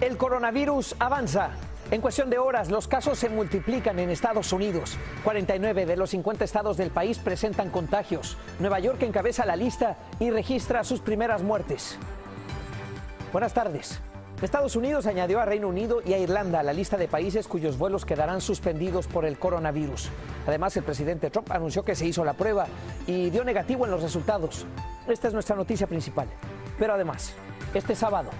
El coronavirus avanza. En cuestión de horas, los casos se multiplican en Estados Unidos. 49 de los 50 estados del país presentan contagios. Nueva York encabeza la lista y registra sus primeras muertes. Buenas tardes. Estados Unidos añadió a Reino Unido y a Irlanda a la lista de países cuyos vuelos quedarán suspendidos por el coronavirus. Además, el presidente Trump anunció que se hizo la prueba y dio negativo en los resultados. Esta es nuestra noticia principal. Pero además, este sábado,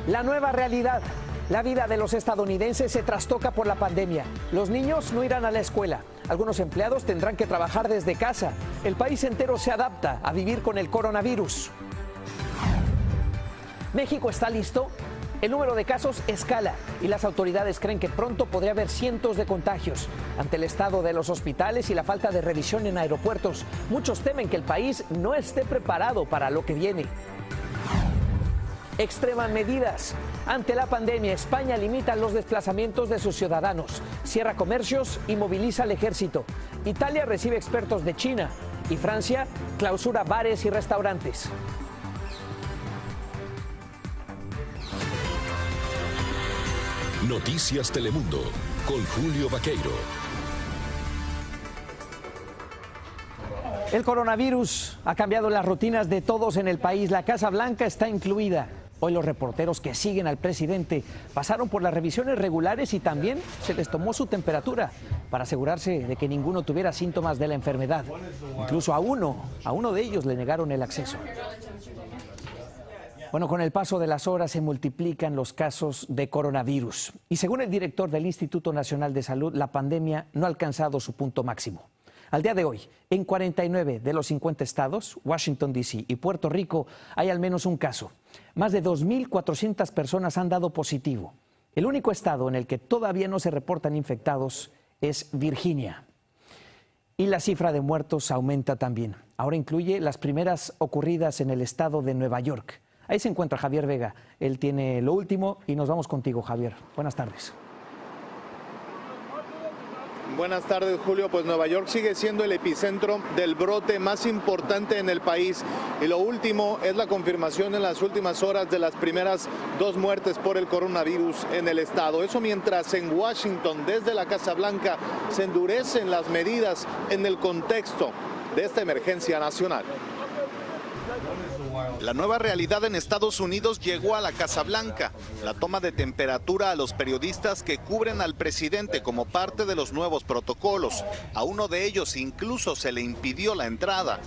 la nueva realidad. La vida de los estadounidenses se trastoca por la pandemia. Los niños no irán a la escuela. Algunos empleados tendrán que trabajar desde casa. El país entero se adapta a vivir con el coronavirus. ¿México está listo? El número de casos escala y las autoridades creen que pronto podría haber cientos de contagios. Ante el estado de los hospitales y la falta de revisión en aeropuertos, muchos temen que el país no esté preparado para lo que viene. Extreman medidas. Ante la pandemia, España limita los desplazamientos de sus ciudadanos, cierra comercios y moviliza al ejército. Italia recibe expertos de China y Francia clausura bares y restaurantes. Noticias Telemundo con Julio Vaqueiro. El coronavirus ha cambiado las rutinas de todos en el país. La Casa Blanca está incluida. Hoy los reporteros que siguen al presidente pasaron por las revisiones regulares y también se les tomó su temperatura para asegurarse de que ninguno tuviera síntomas de la enfermedad. Incluso a uno de ellos le negaron el acceso. Bueno, con el paso de las horas se multiplican los casos de coronavirus. Y según el director del Instituto Nacional de Salud, la pandemia no ha alcanzado su punto máximo. Al día de hoy, en 49 de los 50 estados, Washington, D.C. y Puerto Rico, hay al menos un caso. Más de 2.400 personas han dado positivo. El único estado en el que todavía no se reportan infectados es Virginia. Y la cifra de muertos aumenta también. Ahora incluye las primeras ocurridas en el estado de Nueva York. Ahí se encuentra Javier Vega. Él tiene lo último y nos vamos contigo, Javier. Buenas tardes. Buenas tardes, Julio. Pues Nueva York sigue siendo el epicentro del brote más importante en el país. Y lo último es la confirmación en las últimas horas de las primeras 2 muertes por el coronavirus en el estado. Eso mientras en Washington, desde la Casa Blanca, se endurecen las medidas en el contexto de esta emergencia nacional. La nueva realidad en Estados Unidos llegó a la Casa Blanca, la toma de temperatura a los periodistas que cubren al presidente como parte de los nuevos protocolos. A uno de ellos incluso se le impidió la entrada.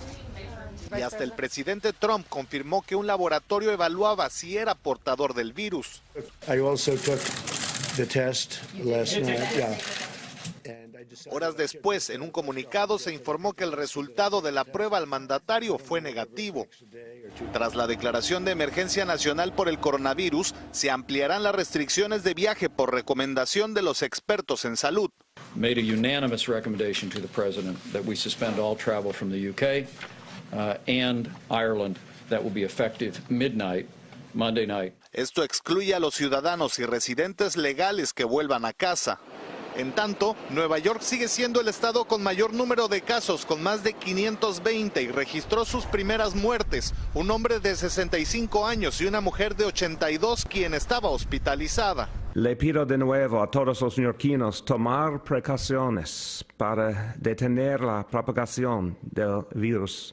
Y hasta el presidente Trump confirmó que un laboratorio evaluaba si era portador del virus. Horas después, en un comunicado, se informó que el resultado de la prueba al mandatario fue negativo. Tras la declaración de emergencia nacional por el coronavirus, se ampliarán las restricciones de viaje por recomendación de los expertos en salud. Made a unanimous recommendation to the president that we suspend all travel from the UK and Ireland. That will be effective midnight, Monday night. Esto excluye a los ciudadanos y residentes legales que vuelvan a casa. En tanto, Nueva York sigue siendo el estado con mayor número de casos, con más de 520, y registró sus primeras muertes. Un hombre de 65 años y una mujer de 82, quien estaba hospitalizada. Le pido de nuevo a todos los neoyorquinos tomar precauciones para detener la propagación del virus.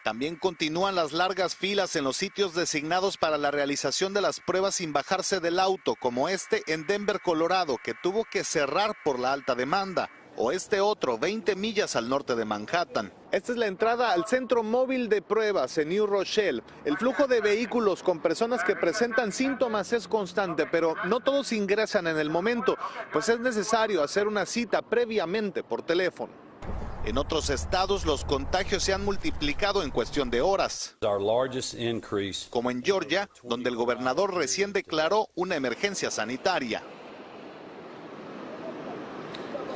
También continúan las largas filas en los sitios designados para la realización de las pruebas sin bajarse del auto, como este en Denver, Colorado, que tuvo que cerrar por la alta demanda, o este otro 20 millas al norte de Manhattan. Esta es la entrada al centro móvil de pruebas en New Rochelle. El flujo de vehículos con personas que presentan síntomas es constante, pero no todos ingresan en el momento, pues es necesario hacer una cita previamente por teléfono. En otros estados, los contagios se han multiplicado en cuestión de horas, como en Georgia, donde el gobernador recién declaró una emergencia sanitaria.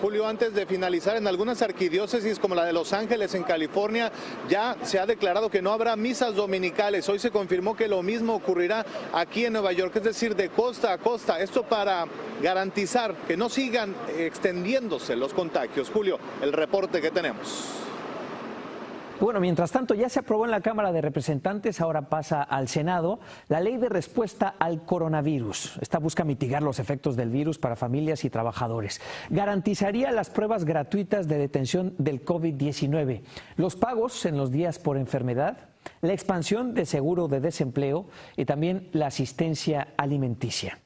Julio, antes de finalizar, en algunas arquidiócesis como la de Los Ángeles en California ya se ha declarado que no habrá misas dominicales. Hoy se confirmó que lo mismo ocurrirá aquí en Nueva York, es decir, de costa a costa. Esto para garantizar que no sigan extendiéndose los contagios. Julio, el reporte que tenemos. Bueno, mientras tanto, ya se aprobó en la Cámara de Representantes, ahora pasa al Senado, la ley de respuesta al coronavirus. Esta busca mitigar los efectos del virus para familias y trabajadores. Garantizaría las pruebas gratuitas de detención del COVID-19, los pagos en los días por enfermedad, la expansión de seguro de desempleo y también la asistencia alimenticia.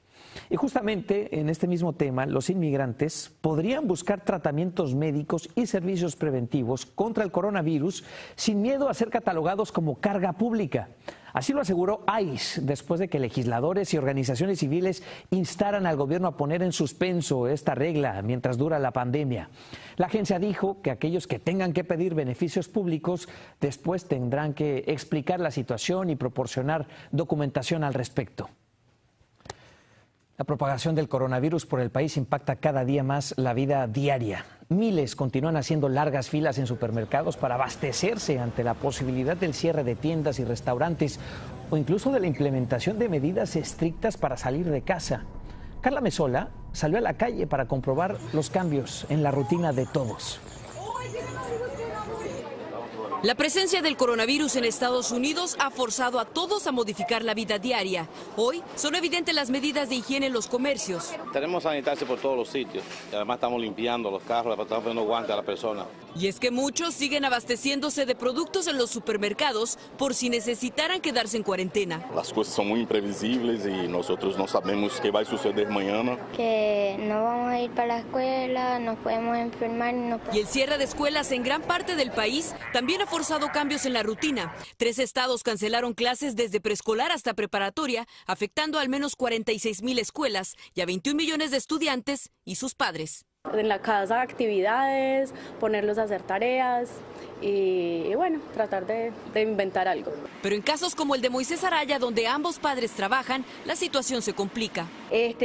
Y justamente en este mismo tema, los inmigrantes podrían buscar tratamientos médicos y servicios preventivos contra el coronavirus sin miedo a ser catalogados como carga pública. Así lo aseguró ICE después de que legisladores y organizaciones civiles instaran al gobierno a poner en suspenso esta regla mientras dura la pandemia. La agencia dijo que aquellos que tengan que pedir beneficios públicos después tendrán que explicar la situación y proporcionar documentación al respecto. La propagación del coronavirus por el país impacta cada día más la vida diaria. Miles continúan haciendo largas filas en supermercados para abastecerse ante la posibilidad del cierre de tiendas y restaurantes o incluso de la implementación de medidas estrictas para salir de casa. Carla Mesola salió a la calle para comprobar los cambios en la rutina de todos. La presencia del coronavirus en Estados Unidos ha forzado a todos a modificar la vida diaria. Hoy son evidentes las medidas de higiene en los comercios. Tenemos sanitario por todos los sitios y además estamos limpiando los carros, estamos poniendo guantes a la persona. Y es que muchos siguen abasteciéndose de productos en los supermercados por si necesitaran quedarse en cuarentena. Las cosas son muy imprevisibles y nosotros no sabemos qué va a suceder mañana. Que no vamos a ir para la escuela, nos podemos enfermar. Y el cierre de escuelas en gran parte del país también ha forzado cambios en la rutina. 3 estados cancelaron clases desde preescolar hasta preparatoria, afectando al menos 46,000 escuelas y a 21 millones de estudiantes y sus padres. En la casa actividades, ponerlos a hacer tareas y bueno, tratar de inventar algo. Pero en casos como el de Moisés Araya, donde ambos padres trabajan, la situación se complica.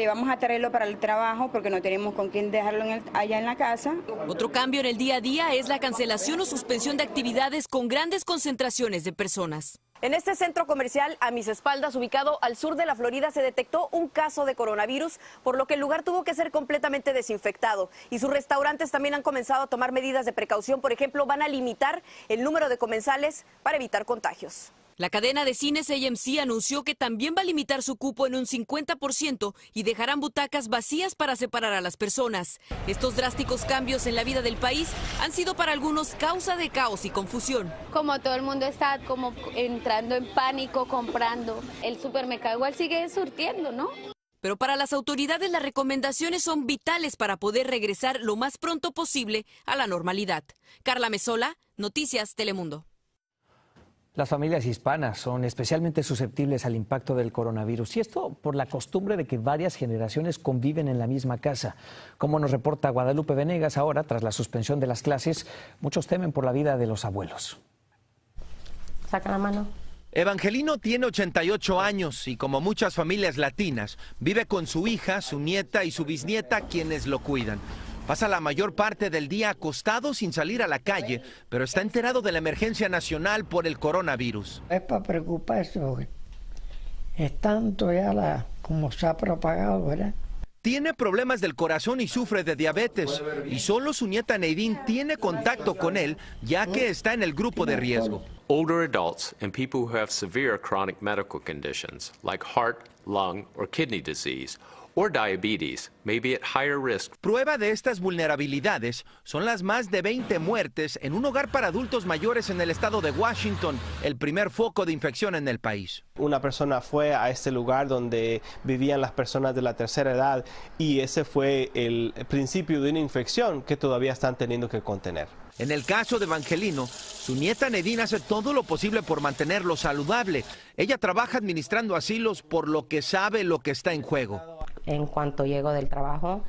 Vamos a traerlo para el trabajo porque no tenemos con quién dejarlo allá en la casa. Otro cambio en el día a día es la cancelación o suspensión de actividades con grandes concentraciones de personas. En este centro comercial a mis espaldas, ubicado al sur de la Florida, se detectó un caso de coronavirus, por lo que el lugar tuvo que ser completamente desinfectado. Y sus restaurantes también han comenzado a tomar medidas de precaución. Por ejemplo, van a limitar el número de comensales para evitar contagios. La cadena de cines AMC anunció que también va a limitar su cupo en un 50% y dejarán butacas vacías para separar a las personas. Estos drásticos cambios en la vida del país han sido para algunos causa de caos y confusión. Como todo el mundo está como entrando en pánico, comprando, el supermercado igual sigue surtiendo, ¿no? Pero para las autoridades las recomendaciones son vitales para poder regresar lo más pronto posible a la normalidad. Carla Mesola, Noticias Telemundo. Las familias hispanas son especialmente susceptibles al impacto del coronavirus, y esto por la costumbre de que varias generaciones conviven en la misma casa. Como nos reporta Guadalupe Venegas, ahora, tras la suspensión de las clases, muchos temen por la vida de los abuelos. Saca la mano. Evangelino tiene 88 años y, como muchas familias latinas, vive con su hija, su nieta y su bisnieta, quienes lo cuidan. Pasa la mayor parte del día acostado sin salir a la calle, pero está enterado de la emergencia nacional por el coronavirus. Es para preocuparse, porque es tanto ya como se ha propagado, ¿verdad? Tiene problemas del corazón y sufre de diabetes, y solo su nieta Nadine tiene contacto con él, ya que está en el grupo de riesgo. Older adults and people who have severe chronic medical conditions like heart, lung, or kidney disease or diabetes may be at higher risk. Prueba de estas vulnerabilidades son las más de 20 muertes en un hogar para adultos mayores en el estado de Washington, el primer foco de infección en el país. Una persona fue a este lugar donde vivían las personas de la tercera edad y ese fue el principio de una infección que todavía están teniendo que contener. En el caso de Evangelino, su nieta Nadine hace todo lo posible por mantenerlo saludable. Ella trabaja administrando asilos, por lo que sabe lo que está en juego. En cuanto llego del trabajo,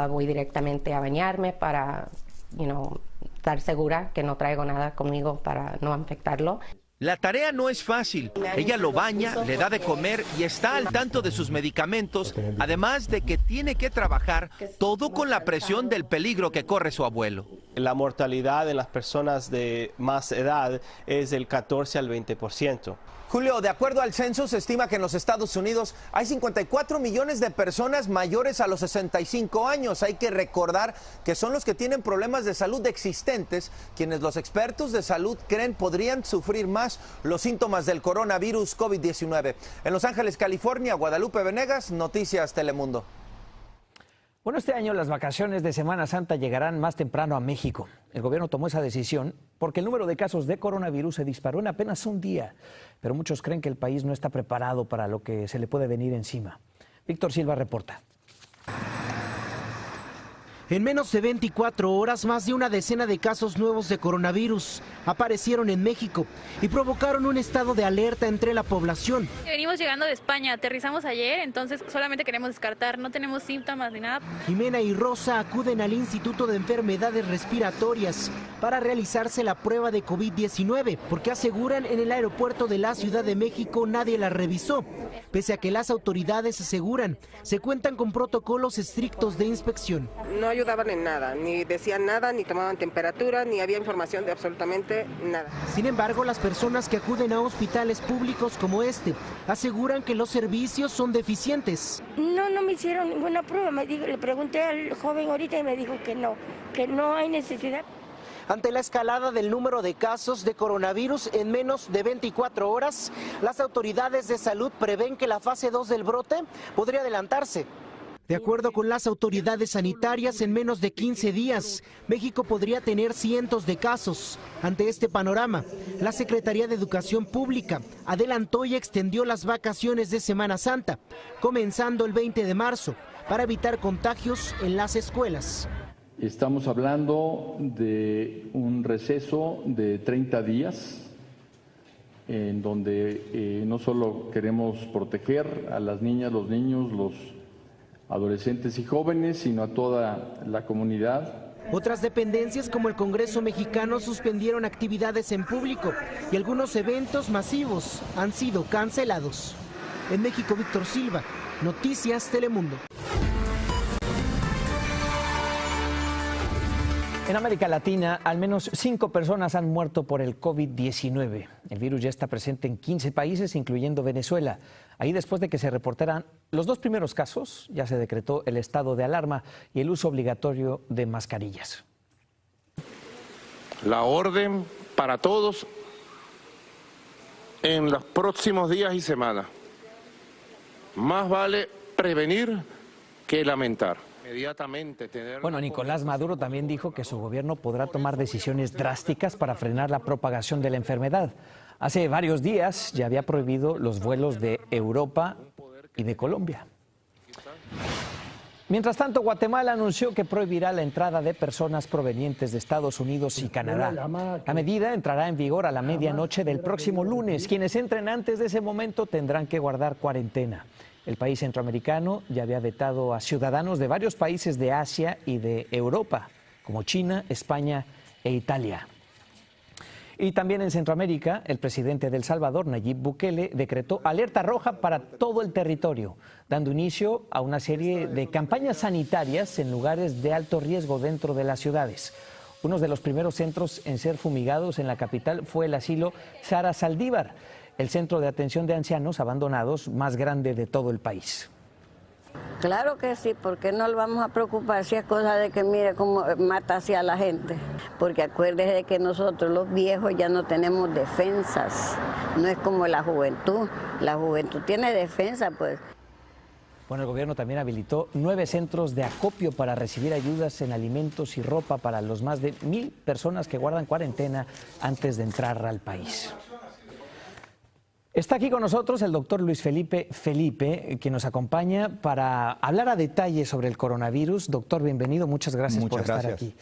voy directamente a bañarme para, estar segura que no traigo nada conmigo para no infectarlo. La tarea no es fácil. Ella lo baña, le da de comer y está al tanto de sus medicamentos, además de que tiene que trabajar todo con la presión del peligro que corre su abuelo. La mortalidad en las personas de más edad es del 14 al 20%. Julio, de acuerdo al censo, se estima que en los Estados Unidos hay 54 millones de personas mayores a los 65 años. Hay que recordar que son los que tienen problemas de salud existentes, quienes los expertos de salud creen podrían sufrir más los síntomas del coronavirus COVID-19. En Los Ángeles, California, Guadalupe Venegas, Noticias Telemundo. Bueno, este año las vacaciones de Semana Santa llegarán más temprano a México. El gobierno tomó esa decisión porque el número de casos de coronavirus se disparó en apenas un día, pero muchos creen que el país no está preparado para lo que se le puede venir encima. Víctor Silva reporta. En menos de 24 horas, más de una decena de casos nuevos de coronavirus aparecieron en México y provocaron un estado de alerta entre la población. Venimos llegando de España, aterrizamos ayer, entonces solamente queremos descartar, no tenemos síntomas ni nada. Jimena y Rosa acuden al Instituto de Enfermedades Respiratorias para realizarse la prueba de COVID-19, porque aseguran en el aeropuerto de la Ciudad de México nadie la revisó, pese a que las autoridades aseguran se cuentan con protocolos estrictos de inspección. No ayudaban en nada, ni decían nada, ni tomaban temperatura, ni había información de absolutamente nada. Sin embargo, las personas que acuden a hospitales públicos como este aseguran que los servicios son deficientes. No me hicieron ninguna prueba, le pregunté al joven ahorita y me dijo que no hay necesidad. Ante la escalada del número de casos de coronavirus en menos de 24 horas, las autoridades de salud prevén que la fase 2 del brote podría adelantarse. De acuerdo con las autoridades sanitarias, en menos de 15 días, México podría tener cientos de casos. Ante este panorama, la Secretaría de Educación Pública adelantó y extendió las vacaciones de Semana Santa, comenzando el 20 de marzo, para evitar contagios en las escuelas. Estamos hablando de un receso de 30 días, en donde no solo queremos proteger a las niñas, los niños, los adolescentes y jóvenes, sino a toda la comunidad. Otras dependencias como el Congreso mexicano suspendieron actividades en público y algunos eventos masivos han sido cancelados. En México, Víctor Silva, Noticias Telemundo. En América Latina, al menos 5 personas han muerto por el COVID-19. El virus ya está presente en 15 países, incluyendo Venezuela. Ahí, después de que se reportaran los 2 primeros casos, ya se decretó el estado de alarma y el uso obligatorio de mascarillas. La orden para todos en los próximos días y semanas. Más vale prevenir que lamentar. Bueno, Nicolás Maduro también dijo que su gobierno podrá tomar decisiones drásticas para frenar la propagación de la enfermedad. Hace varios días ya había prohibido los vuelos de Europa y de Colombia. Mientras tanto, Guatemala anunció que prohibirá la entrada de personas provenientes de Estados Unidos y Canadá. La medida entrará en vigor a la medianoche del próximo lunes. Quienes entren antes de ese momento tendrán que guardar cuarentena. El país centroamericano ya había vetado a ciudadanos de varios países de Asia y de Europa, como China, España e Italia. Y también en Centroamérica, el presidente de El Salvador, Nayib Bukele, decretó alerta roja para todo el territorio, dando inicio a una serie de campañas sanitarias en lugares de alto riesgo dentro de las ciudades. Uno de los primeros centros en ser fumigados en la capital fue el asilo Sara Saldívar, el centro de atención de ancianos abandonados más grande de todo el país. Claro que sí, porque no lo vamos a preocupar si es cosa de que mire cómo mata hacia la gente. Porque acuérdese de que nosotros los viejos ya no tenemos defensas, no es como la juventud tiene defensa pues. Bueno, el gobierno también habilitó 9 centros de acopio para recibir ayudas en alimentos y ropa para los más de 1000 personas que guardan cuarentena antes de entrar al país. Está aquí con nosotros el doctor Luis Felipe, quien nos acompaña para hablar a detalle sobre el coronavirus. Doctor, bienvenido, muchas gracias por estar aquí.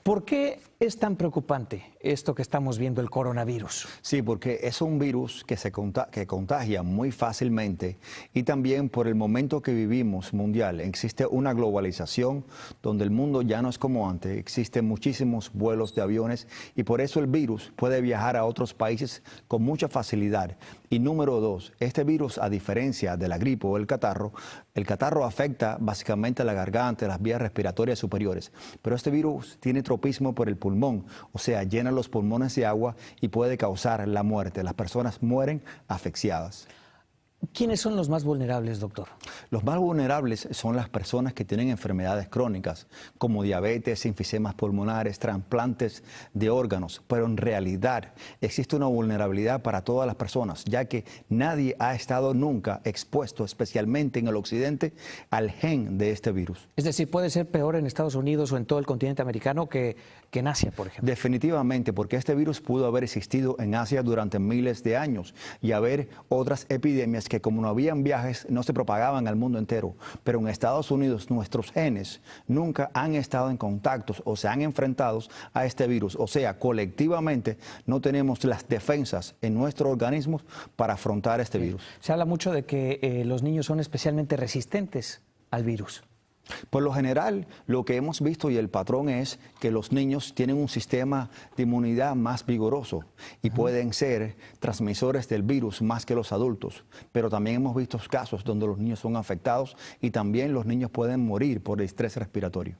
¿Por qué es tan preocupante esto que estamos viendo, el coronavirus? Sí, porque es un virus que contagia muy fácilmente y también por el momento que vivimos mundial. Existe una globalización donde el mundo ya no es como antes, existen muchísimos vuelos de aviones y por eso el virus puede viajar a otros países con mucha facilidad. Y número dos, este virus, a diferencia de la gripe o el catarro afecta básicamente la garganta, las vías respiratorias superiores, pero este virus tiene tropismo por el pulmón, o sea, llena los pulmones de agua y puede causar la muerte. Las personas mueren asfixiadas. ¿Quiénes son los más vulnerables, doctor? Los más vulnerables son las personas que tienen enfermedades crónicas, como diabetes, enfisemas pulmonares, trasplantes de órganos. Pero en realidad existe una vulnerabilidad para todas las personas, ya que nadie ha estado nunca expuesto, especialmente en el occidente, al gen de este virus. Es decir, puede ser peor en Estados Unidos o en todo el continente americano que en Asia, por ejemplo. Definitivamente, porque este virus pudo haber existido en Asia durante miles de años y haber otras epidemias que como no habían viajes no se propagaban al mundo entero, pero en Estados Unidos nuestros genes nunca han estado en contacto o se han enfrentado a este virus, o sea, colectivamente no tenemos las defensas en nuestro organismo para afrontar este virus. Se habla mucho de que los niños son especialmente resistentes al virus. Por lo general, lo que hemos visto y el patrón es que los niños tienen un sistema de inmunidad más vigoroso y pueden ser transmisores del virus más que los adultos. Pero también hemos visto casos donde los niños son afectados y también los niños pueden morir por estrés respiratorio.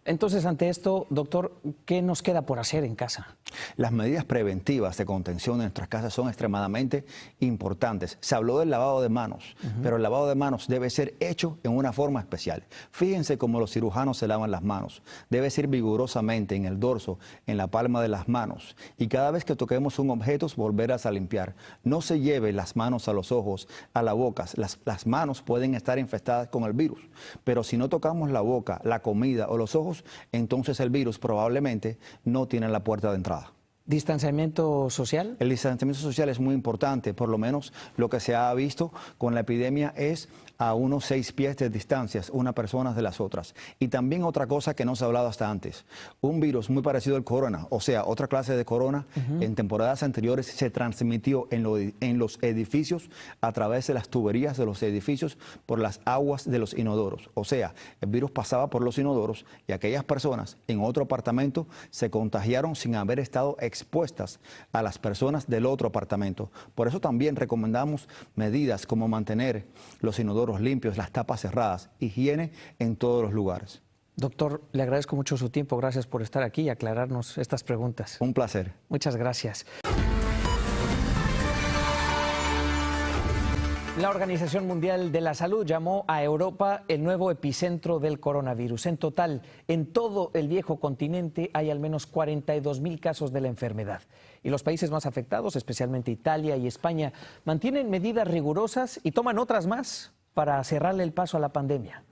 Entonces, ante esto, doctor, ¿qué nos queda por hacer en casa? Las medidas preventivas de contención en nuestras casas son extremadamente importantes. Se habló del lavado de manos, pero el lavado de manos debe ser hecho en una forma especial. Fíjense cómo los cirujanos se lavan las manos. Debe ser vigorosamente en el dorso, en la palma de las manos. Y cada vez que toquemos un objeto, volverlas a limpiar. No se lleve las manos a los ojos, a la boca. Las manos pueden estar infestadas con el virus, pero si no tocamos la boca, la comida o los ojos, entonces el virus probablemente no tiene la puerta de entrada. ¿Distanciamiento social? El distanciamiento social es muy importante, por lo menos lo que se ha visto con la epidemia es a unos 6 pies de distancias una persona de las otras. Y también otra cosa que no se ha hablado hasta antes, un virus muy parecido al corona, o sea, otra clase de corona, en temporadas anteriores se transmitió en los edificios a través de las tuberías de los edificios por las aguas de los inodoros. O sea, el virus pasaba por los inodoros y aquellas personas en otro apartamento se contagiaron sin haber estado expuestas a las personas del otro apartamento. Por eso también recomendamos medidas como mantener los inodoros limpios, las tapas cerradas, higiene en todos los lugares. Doctor, le agradezco mucho su tiempo. Gracias por estar aquí y aclararnos estas preguntas. Un placer. Muchas gracias. La Organización Mundial de la Salud llamó a Europa el nuevo epicentro del coronavirus. En total, en todo el viejo continente hay al menos 42.000 casos de la enfermedad. Y los países más afectados, especialmente Italia y España, mantienen medidas rigurosas y toman otras más para cerrarle el paso a la pandemia.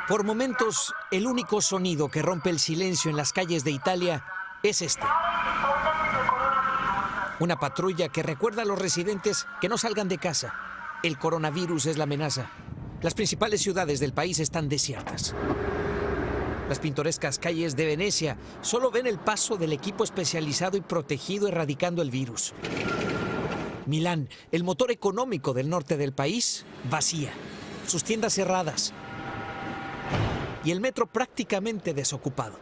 Por momentos, el único sonido que rompe el silencio en las calles de Italia es este. Una patrulla que recuerda a los residentes que no salgan de casa. El coronavirus es la amenaza. Las principales ciudades del país están desiertas. Las pintorescas calles de Venecia solo ven el paso del equipo especializado y protegido erradicando el virus. Milán, el motor económico del norte del país, vacía. Sus tiendas cerradas. Y el metro prácticamente desocupado.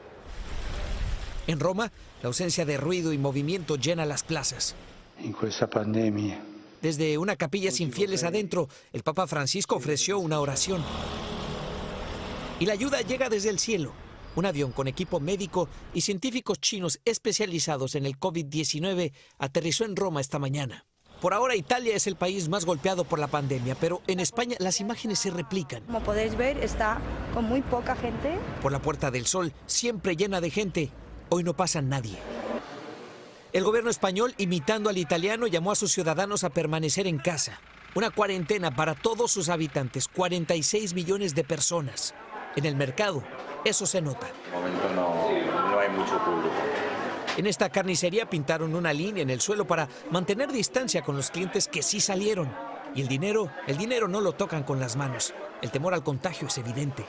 En Roma, la ausencia de ruido y movimiento llena las plazas. En esta pandemia. Desde una capilla sin fieles adentro, el Papa Francisco ofreció una oración. Y la ayuda llega desde el cielo. Un avión con equipo médico y científicos chinos especializados en el COVID-19 aterrizó en Roma esta mañana. Por ahora, Italia es el país más golpeado por la pandemia, pero en España las imágenes se replican. Como podéis ver, está con muy poca gente. Por la Puerta del Sol, siempre llena de gente. Hoy no pasa nadie. El gobierno español, imitando al italiano, llamó a sus ciudadanos a permanecer en casa. Una cuarentena para todos sus habitantes, 46 millones de personas. En el mercado, eso se nota. De momento no hay mucho público. En esta carnicería pintaron una línea en el suelo para mantener distancia con los clientes que sí salieron. Y el dinero no lo tocan con las manos. El temor al contagio es evidente.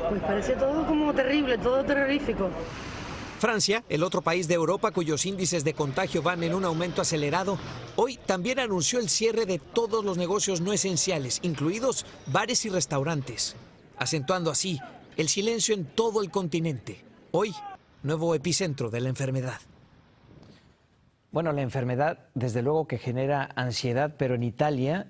Pues parece todo como terrible, todo terrorífico. Francia, el otro país de Europa cuyos índices de contagio van en un aumento acelerado, hoy también anunció el cierre de todos los negocios no esenciales, incluidos bares y restaurantes, acentuando así el silencio en todo el continente. Hoy, nuevo epicentro de la enfermedad. Bueno, la enfermedad desde luego que genera ansiedad, pero en Italia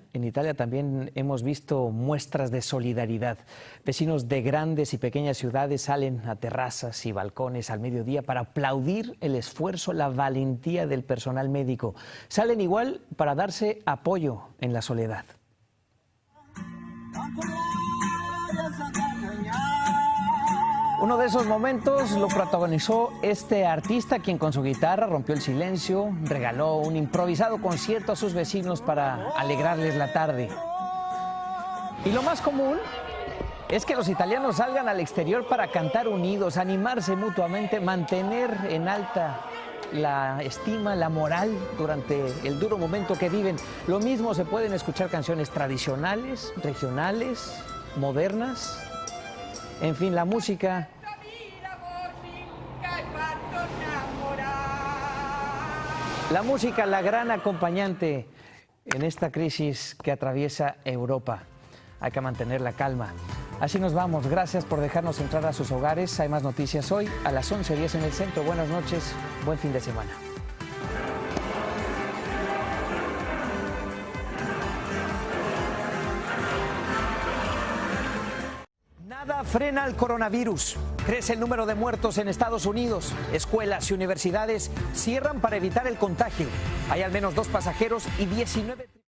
también hemos visto muestras de solidaridad. Vecinos de grandes y pequeñas ciudades salen a terrazas y balcones al mediodía para aplaudir el esfuerzo, la valentía del personal médico. Salen igual para darse apoyo en la soledad. Uno de esos momentos lo protagonizó este artista, quien con su guitarra rompió el silencio, regaló un improvisado concierto a sus vecinos para alegrarles la tarde. Y lo más común es que los italianos salgan al exterior para cantar unidos, animarse mutuamente, mantener en alta la estima, la moral durante el duro momento que viven. Lo mismo se pueden escuchar canciones tradicionales, regionales, modernas. En fin, la música la gran acompañante en esta crisis que atraviesa Europa. Hay que mantener la calma. Así nos vamos. Gracias por dejarnos entrar a sus hogares. Hay más noticias hoy a las 11:10 en el centro. Buenas noches, buen fin de semana. Nada frena al coronavirus. Crece el número de muertos en Estados Unidos. Escuelas y universidades cierran para evitar el contagio. Hay al menos 2 pasajeros y 19...